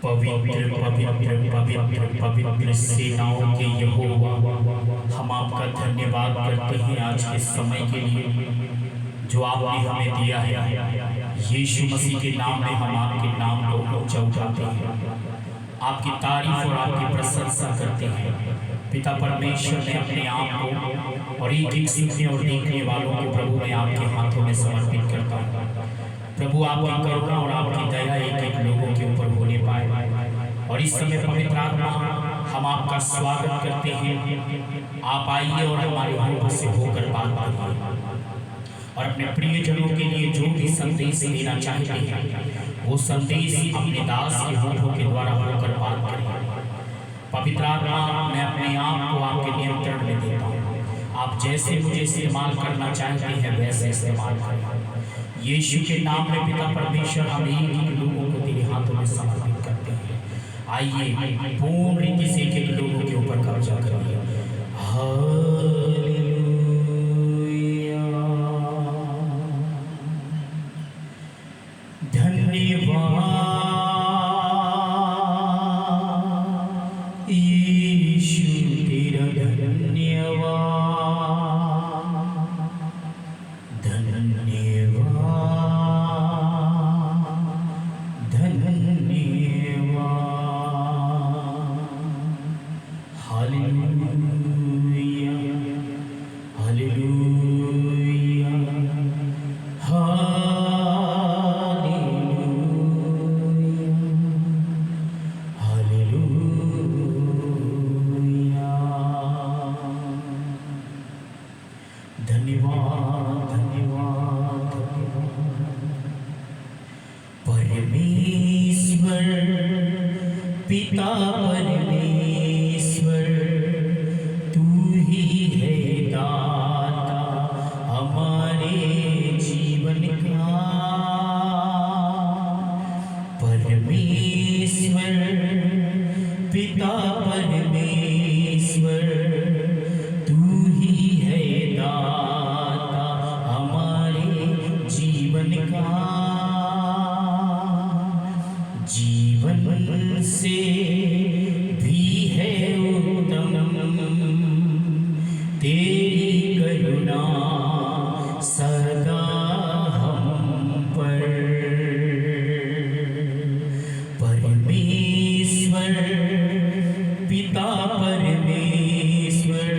पवित्र पवित्र पवित्र पवित्र सेनाओं के यहोवा, हम आपका धन्यवाद करते हैं आज के समय के लिए जो आपने हमें दिया है। यीशु मसीह के नाम में हम आपके नाम को ऊंचा उठाते हैं, आपकी तारीफ और आपकी प्रशंसा करते हैं। पिता परमेश्वर ने अपने आप को और एक एक सुनने और देखने वालों को प्रभु मैं आपके हाथों में समर्पित करता हूँ। प्रभु आपकी करुणा और आपकी दया एक एक लोगों के ऊपर होने पाए। और इस समय पवित्र आत्मा हम आपका स्वागत करते हैं। आप आइए और हमारे होठों से होकर बात करिए और अपने प्रियजनों के लिए जो भी संदेश देना चाहते हैं वो संदेश अपने दास के होठों के द्वारा होकर बात करिए। पवित्र आत्मा मैं अपने आप को आपके नियंत्रण में देता हूँ। आप जैसे मुझे इस्तेमाल करना चाहते हैं वैसे इस्तेमाल करें। यीशु के नाम में पिता परमेश्वर हम एक लोगों को तेरे हाथों में समर्पित करते हैं। आइए पूर्ण रीति से एक लोगों के ऊपर कब्जा करिए। हालेलुया, धन्यवाद यीशु तेरा धन्यवाद, पिता परमेश्वर तू ही है दाता हमारे जीवन का। परमेश्वर पिता परमेश्वर तू ही है दाता हमारे जीवन का। जीवन से भी है उत्तम तेरी करुणा सदा हम पर। परमेश्वर पिता परमेश्वर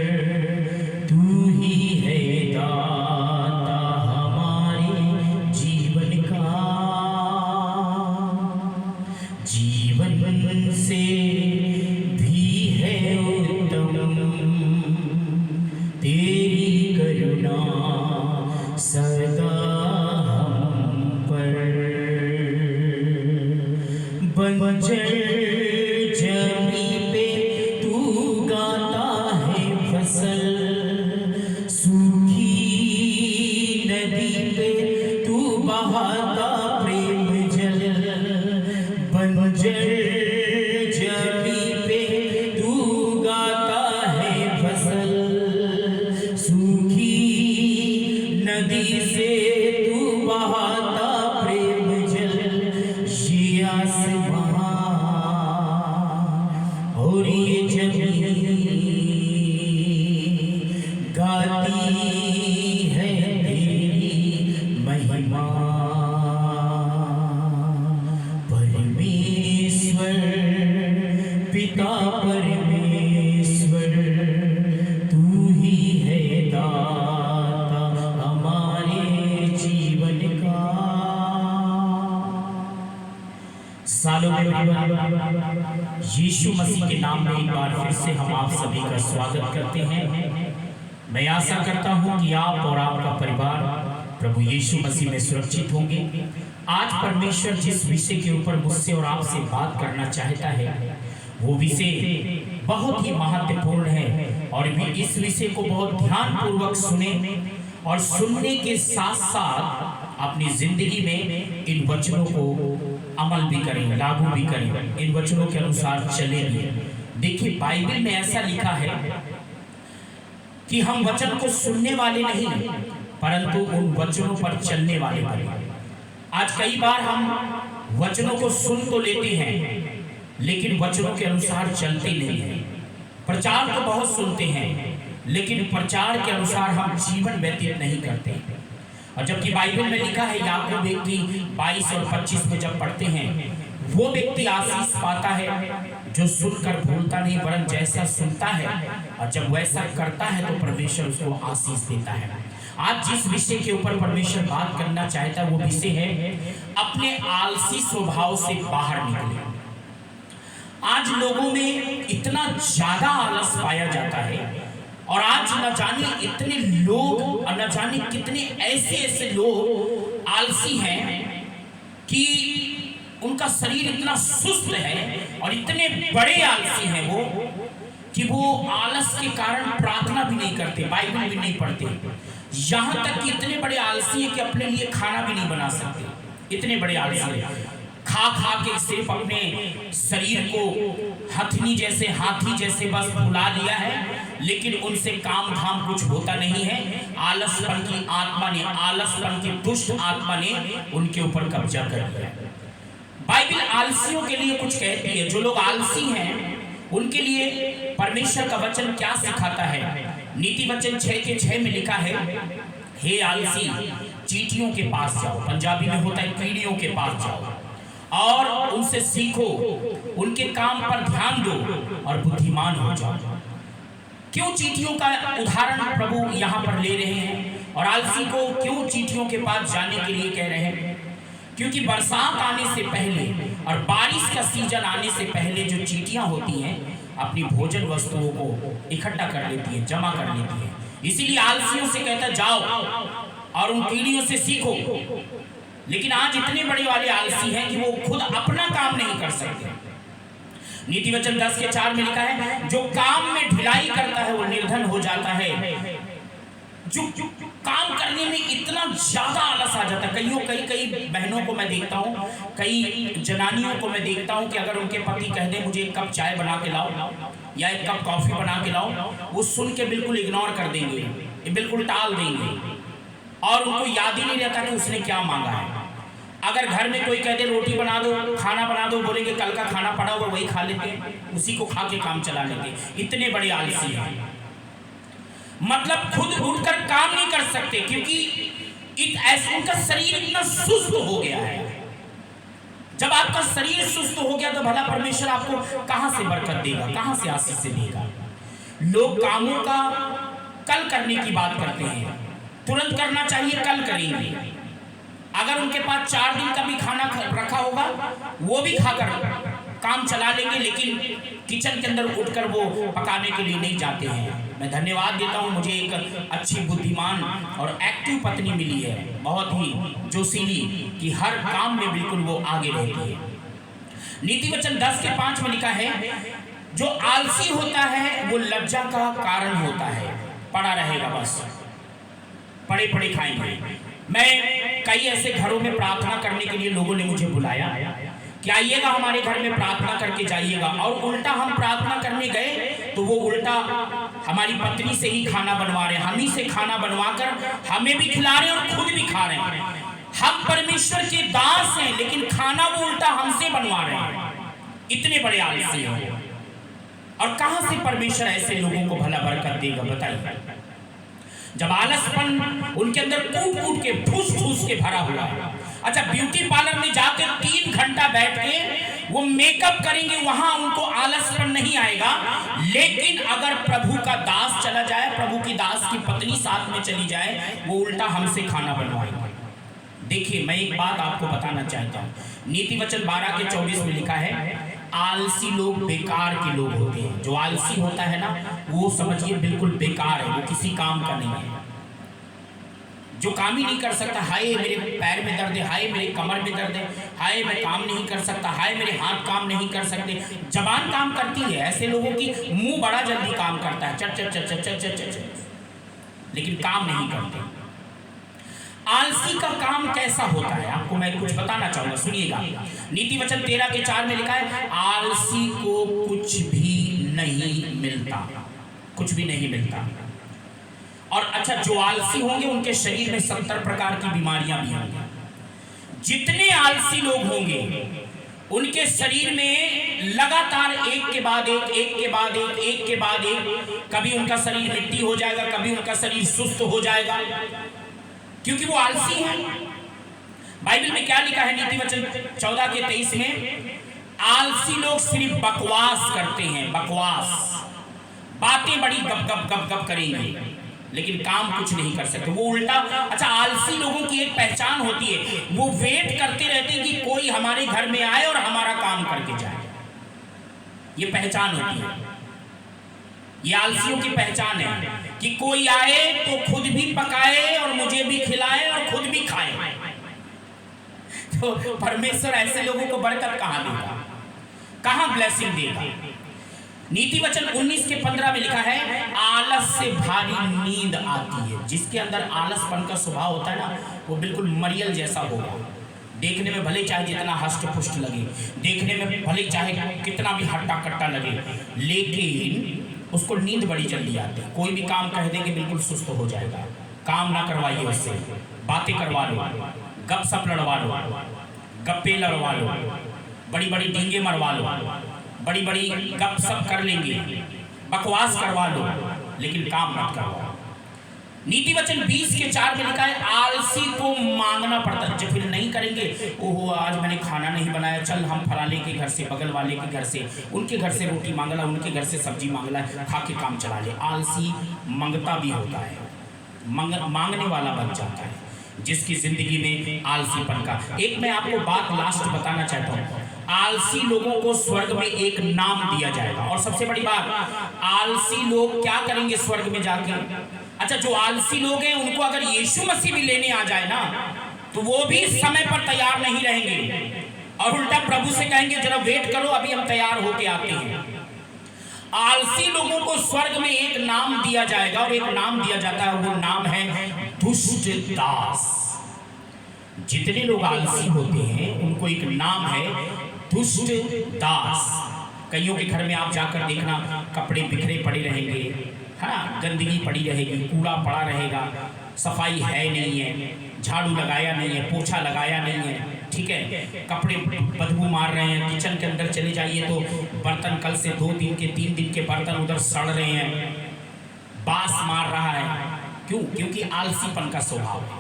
तू ही है दाता हमारे जीवन का। जीवन से भी है उत्तम तेरी करुणा सदा हम पर। बंजर जमीन पे तू गाता है फसल, सूखी नदी पे तू बहाता प्रेम जल। बंजर जमीन पे तू गाता है फसल, सूखी नदी से तू बहाता प्रेम जल। ये आसमां और ये जमीन गाती है तेरी महिमा। परमेश्वर पिता परमेश्वर तू ही है दाता हमारे जीवन का। सालों में यीशु मसीह के नाम में एक बार फिर से हम आप सभी का स्वागत करते हैं। मैं आशा करता हूं कि आप और आपका परिवार प्रभु यीशु मसीह में सुरक्षित होंगे। आज परमेश्वर जिस विषय के ऊपर मुझसे और आपसे बात करना चाहता है वो विषय बहुत ही महत्वपूर्ण है और इस विषय को बहुत ध्यानपूर्वक सुने और सुनने के साथ साथ अपनी जिंदगी में इन वचनों को अमल भी करें, लागू भी करें, इन वचनों के अनुसार चले भी। देखिए बाइबल में ऐसा लिखा है कि हम वचन को सुनने वाले नहीं परंतु उन वचनों पर चलने वाले बने। आज कई बार हम वचनों को सुन तो लेते हैं लेकिन वचनों के अनुसार चलते नहीं हैं। प्रचार तो बहुत सुनते हैं, लेकिन प्रचार के अनुसार हम जीवन व्यतीत नहीं करते। और जबकि बाइबल में लिखा है, याकूब 1:22 और 25 में जब पढ़ते हैं, वो व्यक्ति आशीष पाता है जो सुनकर भूलता नहीं, वरन जैसा सुनता है और जब वैसा करता है तो परमेश्वर उसको आशीष देता है। आज जिस विषय के ऊपर परमेश्वर बात करना चाहता है वो विषय है अपने आलसी स्वभाव से बाहर निकले। आज लोगों में इतना ज्यादा आलस पाया जाता है, और आज न जाने इतने लोग और न जाने कितने ऐसे लोग आलसी हैं कि उनका शरीर इतना सुस्त है, और इतने बड़े आलसी हैं वो कि वो आलस के कारण प्रार्थना भी नहीं करते, बाइबल भी नहीं पढ़ते। यहाँ तक कि इतने बड़े आलसी हैं कि अपने लिए खाना भी नहीं बना सकते। इतने बड़े आलसी हैं, खा खा के सिर्फ अपने शरीर को हथनी जैसे, हाथी जैसे बस फुला लिया है, लेकिन उनसे काम धाम कुछ होता नहीं है। आलसपन की आत्मा ने, आलसपन की दुष्ट आत्मा ने उनके ऊपर कब्जा कर लिया। बाइबल आलसियों के लिए कुछ कहती है। जो लोग आलसी हैं उनके लिए परमेश्वर का वचन क्या सिखाता है? नीति वचन 6:6 में लिखा है, हे आलसी, चींटियों के पास जाओ, पंजाबी में होता है कीड़ियों के पास जाओ, और उनसे सीखो, उनके काम पर ध्यान दो और बुद्धिमान हो जाओ। क्यों चींटियों का उदाहरण प्रभु यहाँ पर ले रहे हैं, और आलसी को क्यों चींटियों के पास जाने के लिए कह रहे हैं? क्योंकि बरसात आने से पहले और बारिश का सीजन आने से पहले जो चींटियां होती हैं अपनी भोजन वस्तुओं को इकट्ठा कर लेती हैं, जमा कर लेती हैं। इसीलिए आलसियों से कहता जाओ और उन कीड़ियों से सीखो। लेकिन आज इतने बड़े वाले आलसी हैं कि वो खुद अपना काम नहीं कर सकते। नीति वचन 10:4 में लिखा है, जो काम में ढिलाई करता है वो निर्धन हो जाता है। जो काम करने में इतना ज्यादा आलस आ जाता है। कई बहनों को मैं देखता हूँ, कई जनानियों को मैं देखता हूँ कि अगर उनके पति कह दे मुझे एक कप चाय बना के लाओ या एक कप कॉफी बना के लाओ, वो सुन के बिल्कुल इग्नोर कर देंगे, बिल्कुल टाल देंगे, और उनको याद ही नहीं रहता कि उसने क्या मांगा है। अगर घर में कोई कह दे रोटी बना दो, खाना बना दो, बोलेंगे कल का खाना पड़ा हुआ वही खा लेते, उसी को खा के काम चला लेते। इतने बड़े आलसी हैं, मतलब खुद उठकर काम नहीं कर सकते, क्योंकि उनका शरीर इतना सुस्त हो गया है। जब आपका शरीर सुस्त हो गया तो भला परमेश्वर आपको कहां से बरकत देगा, कहां से आशीष से देगा? लोग कामों का कल करने की बात करते हैं, तुरंत करना चाहिए, कल करेंगे। अगर उनके पास 4 दिन का भी खाना रखा होगा वो भी खाकर काम चला लेंगे, लेकिन किचन के अंदर उठकर वो पकाने के लिए नहीं जाते हैं। मैं धन्यवाद देता हूँ, मुझे एक अच्छी, बुद्धिमान और एक्टिव पत्नी मिली है, बहुत ही जोशीली, कि हर काम में बिल्कुल वो आगे रहती है। नीति वचन 10:5 में लिखा है, जो आलसी होता है वो लज्जा का कारण होता है। पड़ा रहेगा, बस पड़े पड़े खाएंगे। मैं कई ऐसे घरों में प्रार्थना करने के लिए लोगों ने मुझे बुलाया कि आइएगा हमारे घर में प्रार्थना करके जाइएगा, और उल्टा हम प्रार्थना करने गए तो वो उल्टा हमारी पत्नी से ही खाना बनवा रहे हैं, हम ही से खाना बनवाकर हमें भी खिला रहे हैं और खुद भी खा रहे हैं। हम परमेश्वर के दास हैं, लेकिन खाना वो उल्टा हमसे बनवा रहे हैं। इतने बड़े आलसी हैं। और कहां से परमेश्वर ऐसे लोगों को भला बरकत देगा, बताइए? जब आलसपन उनके अंदर कूट के ठूस के भरा हुआ है। अच्छा, ब्यूटी पार्लर में जाकर 3 घंटा बैठ के वो मेकअप करेंगे, वहां उनको आलसपन नहीं आएगा। लेकिन अगर प्रभु का दास चला जाए, प्रभु की दास की पत्नी साथ में चली जाए, वो उल्टा हमसे खाना बनवाएगा। देखिए, मैं एक बात आपको बताना चाहता हूँ। नीति वचन 12:24 में लिखा है, आलसी लोग बेकार के लोग होते हैं। जो आलसी होता है ना, वो समझिए बिल्कुल बेकार है, वो किसी काम का नहीं है। जो काम ही नहीं कर सकता, हाय मेरे पैर में दर्द है, हाय मेरे कमर में दर्द है, हाय मैं काम नहीं कर सकता, हाय मेरे हाथ काम नहीं कर सकते। जबान काम करती है, ऐसे लोगों की मुंह बड़ा जल्दी काम करता है, चट चट चट चट चट चट चट, लेकिन काम नहीं करते। आलसी का काम कैसा होता है आपको मैं कुछ बताना चाहूंगा, सुनिएगा। नीति वचन 13:4 में लिखा है, आलसी को कुछ भी नहीं मिलता, कुछ भी नहीं मिलता। और अच्छा, जो आलसी होंगे उनके शरीर में 70 प्रकार की बीमारियां भी होंगी। जितने आलसी लोग होंगे उनके शरीर में लगातार एक के बाद एक, एक के बाद एक, एक के बाद एक, कभी उनका शरीर मिट्टी हो जाएगा, कभी उनका शरीर सुस्त हो जाएगा, क्योंकि वो आलसी हैं। बाइबल में क्या लिखा है नीति वचन 14:23 में, आलसी लोग सिर्फ बकवास करते हैं, बकवास, बातें बड़ी गप गप गप गप करेंगे लेकिन काम कुछ नहीं कर सकते। वो उल्टा, अच्छा, आलसी लोगों की एक पहचान होती है, वो वेट करते रहते हैं कि कोई हमारे घर में आए और हमारा काम करके जाए। ये पहचान होती है, ये आलसियों की पहचान है कि कोई आए तो खुद भी पकाए और मुझे भी खिलाए और खुद भी खाए। तो परमेश्वर ऐसे लोगों को बरकत कहां देगा, कहां ब्लेसिंग देगा? नीति वचन 19:15 में लिखा है, आलस से भारी नींद आती है। जिसके अंदर आलसपन का स्वभाव होता है ना, वो बिल्कुल मरियल जैसा होगा। देखने में भले चाहे जितना हष्ट पुष्ट लगे, देखने में भले चाहे कितना भी हट्टा कट्टा लगे, लेकिन उसको नींद बड़ी जल्दी आती है। कोई भी काम कह देंगे बिल्कुल सुस्त हो जाएगा। काम ना करवाइए उससे, बातें करवा लो, गप सप लड़वा लो, गप्पे लड़वा लो, बड़ी बड़ी डींगे मरवा लो, बड़ी बड़ी गप सप कर लेंगे, बकवास करवा लो, लेकिन काम मत करवाओ। नीति वचन 20:4 में लिखा है, आलसी को मांगना पड़ता है। जब फिर नहीं करेंगे, ओहो आज मैंने खाना नहीं बनाया, चल हम फलाने के घर से, बगल वाले के घर से, उनके घर से रोटी मांग ला, उनके घर से सब्जी मांग ला, खा के काम चला ले। आलसी मंगता भी होता है, मांगने वाला बन जाता है, जिसकी जिंदगी में आलसीपन का। एक मैं आपको बात लास्ट बताना चाहता हूँ, आलसी लोगों को स्वर्ग में एक नाम दिया जाएगा। और सबसे बड़ी बात, आलसी लोग क्या करेंगे स्वर्ग में जाके? अच्छा, जो आलसी लोग हैं उनको अगर यीशु मसीह भी लेने आ जाए ना, तो वो भी समय पर तैयार नहीं रहेंगे और उल्टा प्रभु से कहेंगे जरा वेट करो, अभी हम तैयार होके आते हैं। आलसी लोगों को स्वर्ग में एक नाम दिया जाएगा, और एक नाम दिया जाता है, वो नाम है दुष्ट दास। जितने लोग आलसी होते हैं उनको एक नाम है दुष्ट दास। कईयों के घर में आप जाकर देखना, कपड़े बिखरे पड़े रहेंगे, है ना, गंदगी पड़ी रहेगी, कूड़ा पड़ा रहेगा, सफाई है नहीं है, झाड़ू लगाया नहीं है, पोछा लगाया नहीं है, ठीक है, कपड़े बदबू मार रहे हैं। किचन के अंदर चले जाइए तो बर्तन कल से 2 दिन के 3 दिन के बर्तन उधर सड़ रहे हैं, बास मार रहा है। क्यों? क्योंकि आलसीपन का स्वभाव है।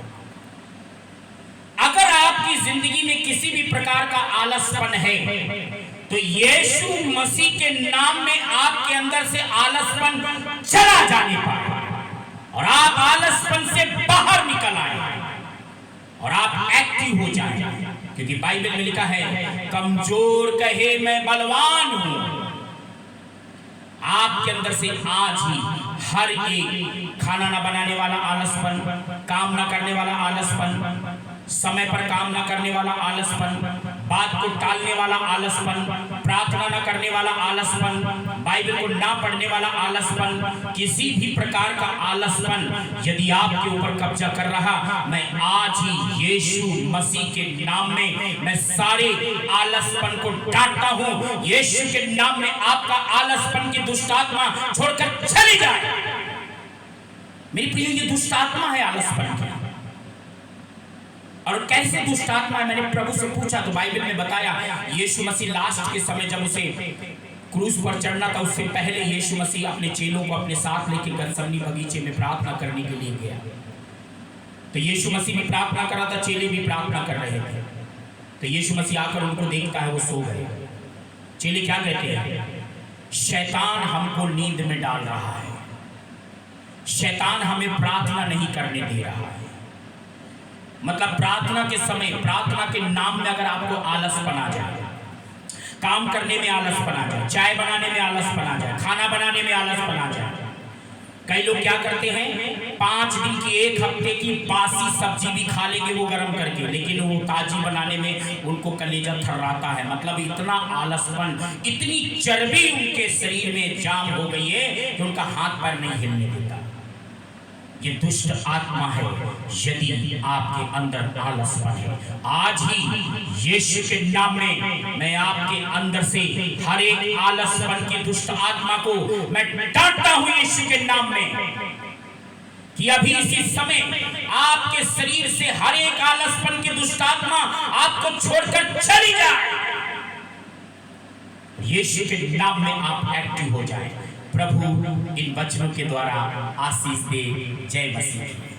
अगर आपकी जिंदगी में किसी भी प्रकार का आलसपन है, तो यीशु मसीह के नाम में आपके अंदर से आलसपन चला जाने पाए और आप आलसपन से बाहर निकल आए और आप एक्टिव हो जाएं। क्योंकि बाइबल में लिखा है, कमजोर कहे मैं बलवान हूं। आपके अंदर से आज ही हर एक खाना ना बनाने वाला आलसपन, काम ना करने वाला आलसपन, समय पर काम ना करने वाला आलसपन, बात को टालने वाला आलसपन, प्रार्थना ना करने वाला आलसपन, बाइबल को ना पढ़ने वाला आलसपन, किसी भी प्रकार का आलसपन यदि आपके ऊपर कब्जा कर रहा, मैं आज ही यीशु मसीह के नाम में मैं सारे आलसपन को डांटता हूं। यीशु के नाम में आपका आलसपन की दुष्ट आत्मा छोड़कर चली जाए। मेरी प्रिय, ये दुष्ट आत्मा है आलसपन की। और कैसे दुष्ट आत्मा है, मैंने प्रभु से पूछा तो बाइबल में बताया, यीशु मसीह लास्ट के समय जब उसे क्रूस पर चढ़ना था, उससे पहले यीशु मसीह अपने चेलों को अपने साथ लेकर गतसमनी बगीचे में प्रार्थना करने के लिए गया। तो यीशु मसीह भी प्रार्थना कर रहा था, चेले भी प्रार्थना कर रहे थे। तो यीशु मसीह आकर उनको देखता है, वो सो गए। चेले क्या कहते हैं? शैतान हमको नींद में डाल रहा है, शैतान हमें प्रार्थना नहीं करने दे रहा है। मतलब प्रार्थना के समय, प्रार्थना के नाम में अगर आपको आलसपन आ जाए, काम करने में आलसपन आ जाए, चाय बनाने में आलसपन आ जाए, खाना बनाने में आलसपन आ जाए। कई लोग क्या करते हैं, 5 दिन की 1 हफ्ते की बासी सब्जी भी खा लेंगे वो गर्म करके, लेकिन वो ताजी बनाने में उनको कलेजा थर्राता है। मतलब इतना आलसपन, इतनी चर्बी उनके शरीर में जाम हो गई है कि उनका हाथ पैर नहीं हिलने देता। ये दुष्ट आत्मा है। यदि आपके अंदर आलसपन है, आज ही यीशु के नाम में मैं आपके अंदर से हर एक आलसपन की दुष्ट आत्मा को मैं डांटता हूं यीशु के नाम में, कि अभी इसी समय आपके शरीर से हर एक आलसपन की दुष्ट आत्मा आपको छोड़कर चली जाए। यीशु के नाम में आप एक्टिव हो जाए। प्रभु इन वचनों के द्वारा आशीष दे। जय मसीह।